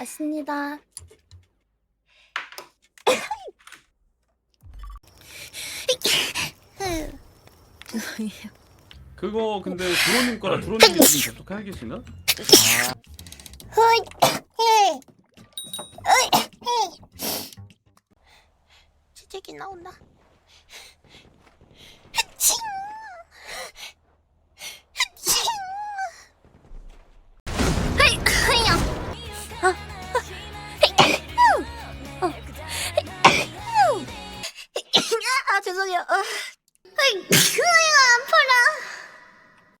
맞습니다. 죄송해요. 그거 근데 드론님 거라 드론님이 지금 계속 하고 계시나? 치즈기 나온다.